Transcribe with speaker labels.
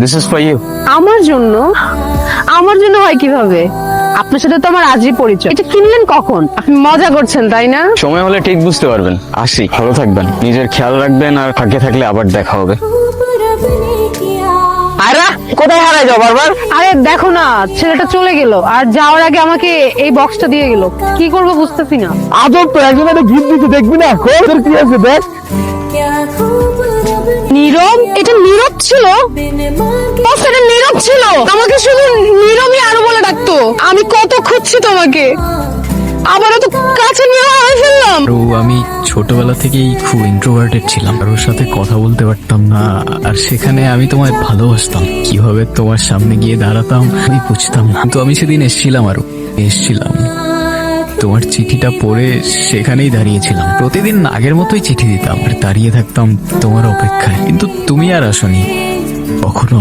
Speaker 1: This is for you.
Speaker 2: আমার জন্য? আমার জন্য হয় কিভাবে? আপনার সাথে তো আমার আজই পরিচয়। এটা কিনলেন কখন? আপনি মজা করছেন তাই না?
Speaker 1: সময় হলে ঠিক বুঝতে পারবেন। আসি, ভালো থাকবেন, নিজের খেয়াল রাখবেন, আর ফাঁকে থাকলে আবার দেখা হবে। আয়রা, কোথায় হারাই যাও বারবার?
Speaker 2: আরে দেখো না, ছেলেটা চলে গেল আর যাওয়ার আগে আমাকে এই বক্সটা দিয়ে গেল। কি করবো বুঝতেছি না।
Speaker 1: আদর তো একজন একটা গিফট দিতে দেখবি না? তোর কি আছে দেখ।
Speaker 2: নীরব? এটা নীরব ছিল? বস, এটা নীরব ছিল। আমাকে শুধু নীরবই আরো বলে ডাকতো। আমি কত খুঁজছি তোমাকে, আবারও তো কাছে নিয়ে হারাই ফেললাম।
Speaker 3: আর আমি ছোটবেলা থেকেই খুব ইন্ট্রোভার্টেড ছিলাম, কারোর সাথে কথা বলতে পারতাম না। আর সেখানে আমি তোমায় ভালোবাসতাম, কিভাবে তোমার সামনে গিয়ে দাঁড়াতাম আমি বুঝতাম না। তো আমি সেদিন এসছিলাম তোমার চিঠিটা পড়ে সেখানেই দাঁড়িয়েছিলাম। প্রতিদিন আগের মতোই চিঠি দিতাম আর দাঁড়িয়ে থাকতাম তোমার অপেক্ষায়, কিন্তু তুমি আর আসোনি, কখনো